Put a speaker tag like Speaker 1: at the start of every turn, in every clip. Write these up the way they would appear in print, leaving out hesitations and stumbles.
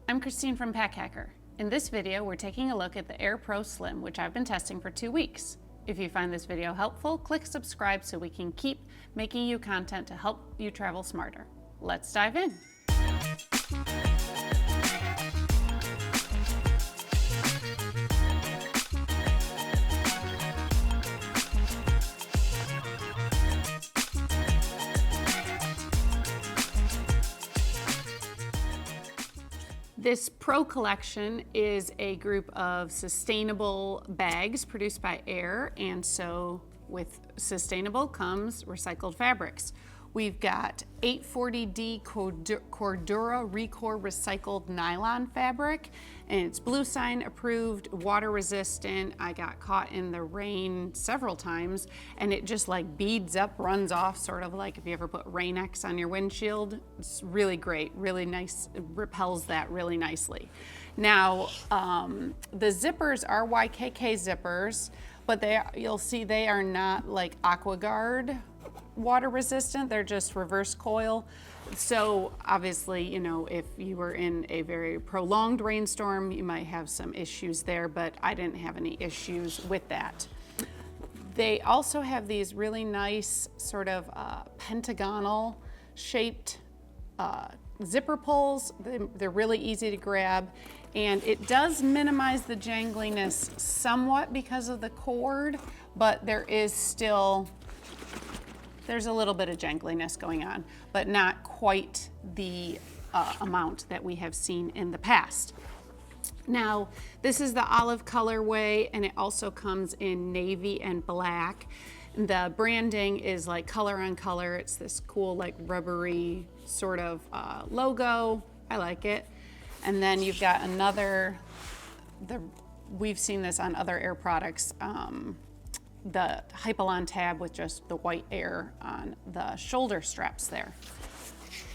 Speaker 1: I'm Christine from Pack Hacker. In this video, we're taking a look at the Aer Pro Slim, which I've been testing for 2 weeks. If you find this video helpful, click subscribe so we can keep making you content to help you travel smarter. Let's dive in. This Pro collection is a group of sustainable bags produced by Aer, and so with sustainable comes recycled fabrics. We've got 840D Cordura Recore recycled nylon fabric, and it's Blue Sign approved, water resistant. I got caught in the rain several times and it just like beads up, runs off, sort of like if you ever put Rain-X on your windshield. It's really great, really nice, it repels that really nicely. Now, the zippers are YKK zippers, but you'll see they are not like AquaGuard water resistant, they're just reverse coil. So obviously, you know, if you were in a very prolonged rainstorm, you might have some issues there, but I didn't have any issues with that. They also have these really nice sort of pentagonal shaped zipper pulls. They're really easy to grab, and it does minimize the jangliness somewhat because of the cord, but there's a little bit of jangliness going on, but not quite the amount that we have seen in the past. Now, this is the olive colorway, and it also comes in navy and black. The branding is like color on color. It's this cool, like rubbery sort of logo. I like it. And then you've got we've seen this on other Aer products, the Hypalon tab with just the white Aer on the shoulder straps there.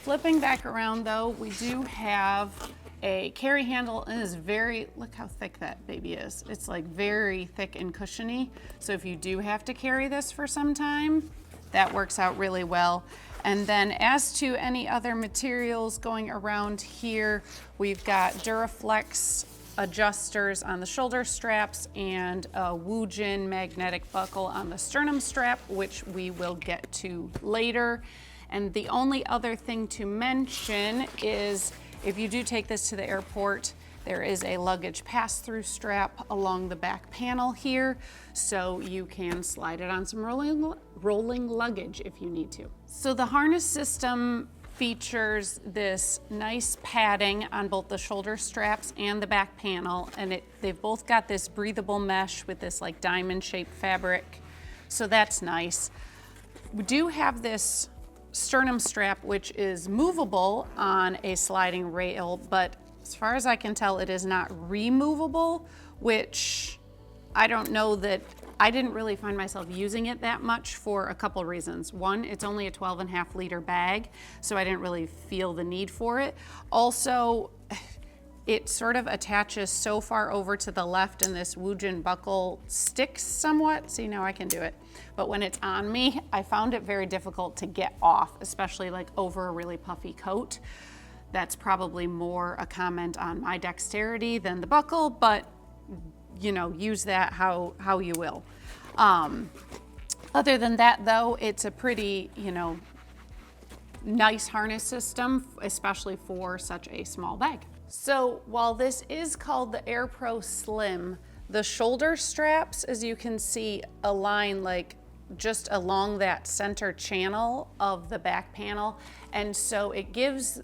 Speaker 1: Flipping back around though, we do have a carry handle, and it's look how thick that baby is. It's like very thick and cushiony. So if you do have to carry this for some time, that works out really well. And then as to any other materials going around here, we've got Duraflex adjusters on the shoulder straps and a Woojin magnetic buckle on the sternum strap, which we will get to later. And the only other thing to mention is if you do take this to the airport, there is a luggage pass-through strap along the back panel here, so you can slide it on some rolling luggage if you need to. So the harness system features this nice padding on both the shoulder straps and the back panel, and they've both got this breathable mesh with this like diamond shaped fabric, so that's nice. We do have this sternum strap which is movable on a sliding rail, but as far as I can tell it is not removable, which I don't know that I didn't really find myself using it that much for a couple reasons. One, it's only a 12.5 liter bag, so I didn't really feel the need for it. Also, it sort of attaches so far over to the left, and this Woojin buckle sticks somewhat. See, now I can do it. But when it's on me, I found it very difficult to get off, especially like over a really puffy coat. That's probably more a comment on my dexterity than the buckle, but you know, use that how you will. Other than that though, it's a pretty, you know, nice harness system, especially for such a small bag. So while this is called the Aer Pro Slim, the shoulder straps, as you can see, align like just along that center channel of the back panel. And so it gives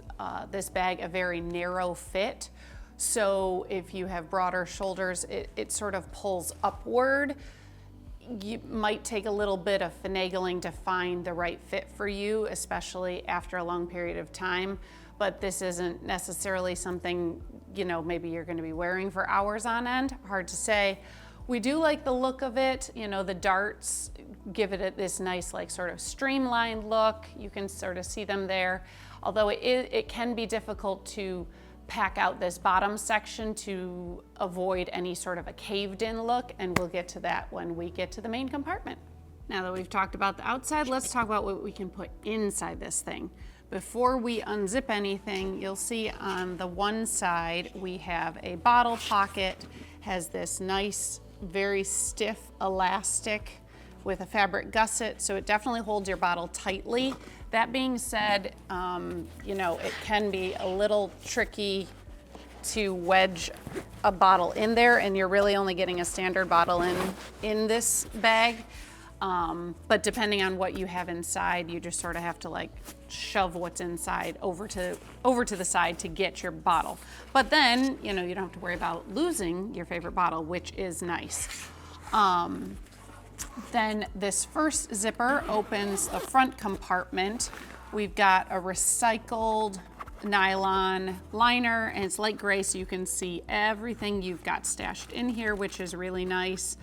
Speaker 1: this bag a very narrow fit. So if you have broader shoulders, it sort of pulls upward. You might take a little bit of finagling to find the right fit for you, especially after a long period of time. But this isn't necessarily something, you know, maybe you're going to be wearing for hours on end. Hard to say. We do like the look of it. You know, the darts give it this nice, like sort of streamlined look. You can sort of see them there. Although it can be difficult to pack out this bottom section to avoid any sort of a caved in look, and we'll get to that when we get to the main compartment. Now that we've talked about the outside, let's talk about what we can put inside this thing. Before we unzip anything, you'll see on the one side we have a bottle pocket, has this nice, very stiff elastic with a fabric gusset, so it definitely holds your bottle tightly. That being said, you know, it can be a little tricky to wedge a bottle in there, and you're really only getting a standard bottle in this bag. But depending on what you have inside, you just sort of have to like shove what's inside over to the side to get your bottle. But then, you know, you don't have to worry about losing your favorite bottle, which is nice. Then this first zipper opens the front compartment. We've got a recycled nylon liner, and it's light gray, so you can see everything you've got stashed in here, which is really nice.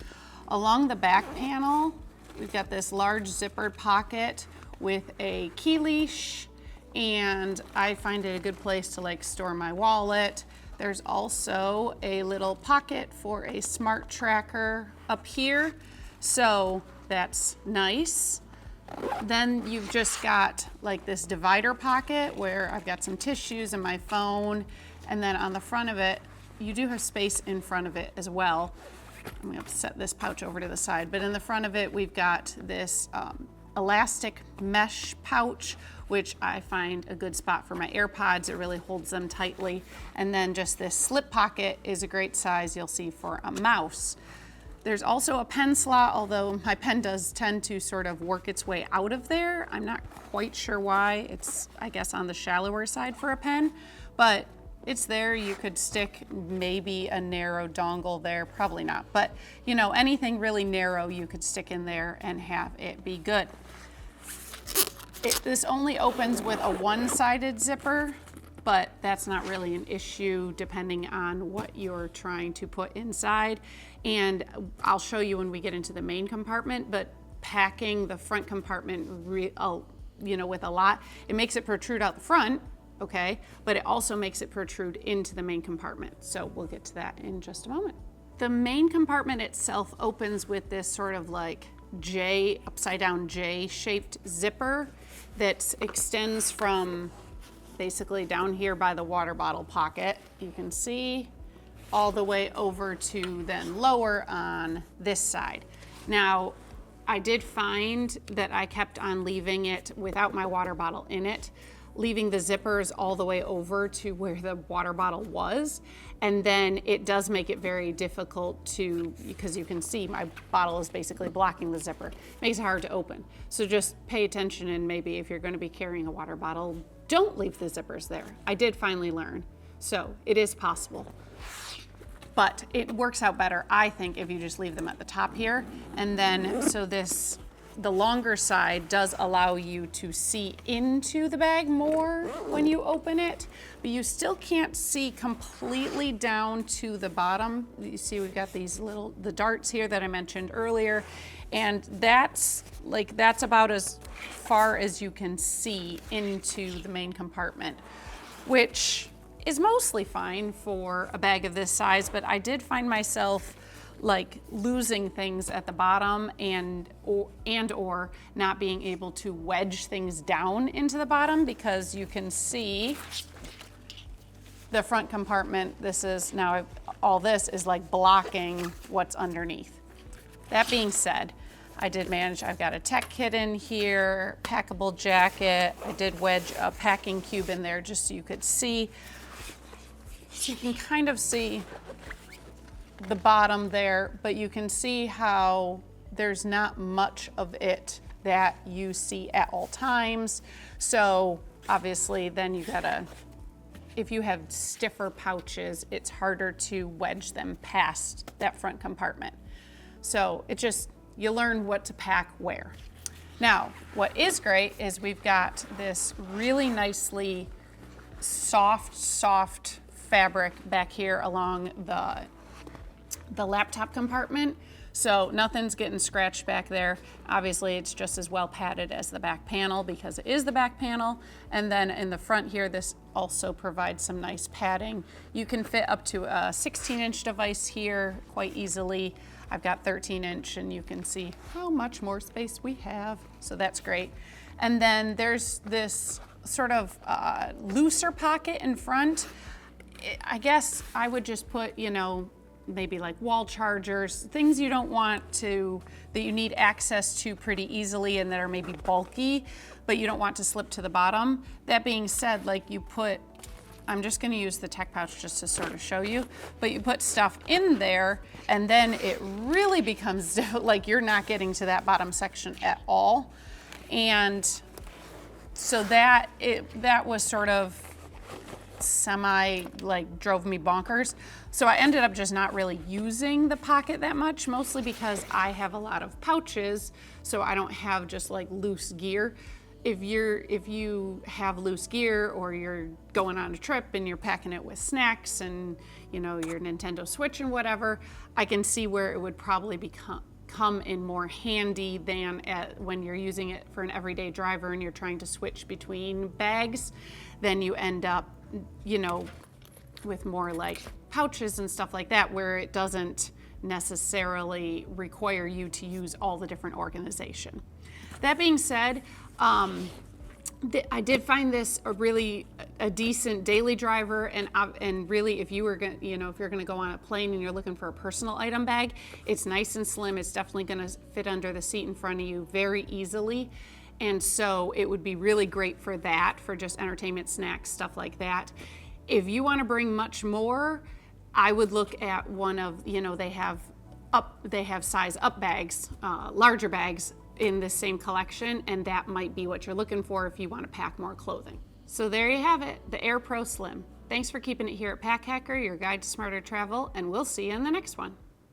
Speaker 1: Along the back panel, we've got this large zippered pocket with a key leash, and I find it a good place to like store my wallet. There's also a little pocket for a smart tracker up here, so that's nice. Then you've just got like this divider pocket where I've got some tissues and my phone, and then on the front of it, you do have space in front of it as well. I'm gonna set this pouch over to the side, but in the front of it, we've got this elastic mesh pouch, which I find a good spot for my AirPods. It really holds them tightly. And then just this slip pocket is a great size, you'll see, for a mouse. There's also a pen slot, although my pen does tend to sort of work its way out of there. I'm not quite sure why. It's, I guess, on the shallower side for a pen, but it's there. You could stick maybe a narrow dongle there, probably not, but you know, anything really narrow you could stick in there and have it be good. This only opens with a one-sided zipper, but that's not really an issue depending on what you're trying to put inside. And I'll show you when we get into the main compartment, but packing the front compartment, you know, with a lot, it makes it protrude out the front, okay? But it also makes it protrude into the main compartment. So we'll get to that in just a moment. The main compartment itself opens with this sort of like J, upside down J shaped zipper that extends from basically down here by the water bottle pocket, you can see, all the way over to then lower on this side. Now, I did find that I kept on leaving it without my water bottle in it, leaving the zippers all the way over to where the water bottle was. And then it does make it very difficult to, because you can see my bottle is basically blocking the zipper. It makes it hard to open. So just pay attention, and maybe if you're going to be carrying a water bottle, don't leave the zippers there. I did finally learn. So it is possible. But it works out better, I think, if you just leave them at the top here. And then, so this, the longer side does allow you to see into the bag more when you open it, but you still can't see completely down to the bottom. You see we've got these little, the darts here that I mentioned earlier, and that's about as far as you can see into the main compartment, which is mostly fine for a bag of this size, but I did find myself like losing things at the bottom and or not being able to wedge things down into the bottom, because you can see the front compartment. This is now, all this is like blocking what's underneath. That being said, I did manage, I've got a tech kit in here, packable jacket. I did wedge a packing cube in there just so you could see. So you can kind of see the bottom there, but you can see how there's not much of it that you see at all times. So obviously then you gotta, if you have stiffer pouches, it's harder to wedge them past that front compartment. So it just, you learn what to pack where. Now, what is great is we've got this really nicely soft fabric back here along the laptop compartment. So nothing's getting scratched back there. Obviously it's just as well padded as the back panel because it is the back panel. And then in the front here, this also provides some nice padding. You can fit up to a 16-inch device here quite easily. I've got 13-inch, and you can see how much more space we have. So that's great. And then there's this sort of looser pocket in front, I guess I would just put, you know, maybe like wall chargers, things you don't want to, that you need access to pretty easily and that are maybe bulky, but you don't want to slip to the bottom. That being said, like you put, I'm just gonna use the tech pouch just to sort of show you, but you put stuff in there and then it really becomes like you're not getting to that bottom section at all. And so that was sort of semi, like drove me bonkers. So I ended up just not really using the pocket that much, mostly because I have a lot of pouches, so I don't have just like loose gear. If you have loose gear or you're going on a trip and you're packing it with snacks and, you know, your Nintendo Switch and whatever, I can see where it would probably come in more handy than when you're using it for an everyday driver and you're trying to switch between bags. Then you end up, you know, with more like pouches and stuff like that, where it doesn't necessarily require you to use all the different organization. That being said, I did find this a decent daily driver, and really, if you were gonna, you know, if you're gonna go on a plane and you're looking for a personal item bag, it's nice and slim. It's definitely gonna fit under the seat in front of you very easily, and so it would be really great for that, for just entertainment, snacks, stuff like that. If you want to bring much more, I would look at one of, you know, they have size up bags, larger bags in this same collection, and that might be what you're looking for if you want to pack more clothing. So there you have it, the Aer Pro Slim. Thanks for keeping it here at Pack Hacker, your guide to smarter travel, and we'll see you in the next one.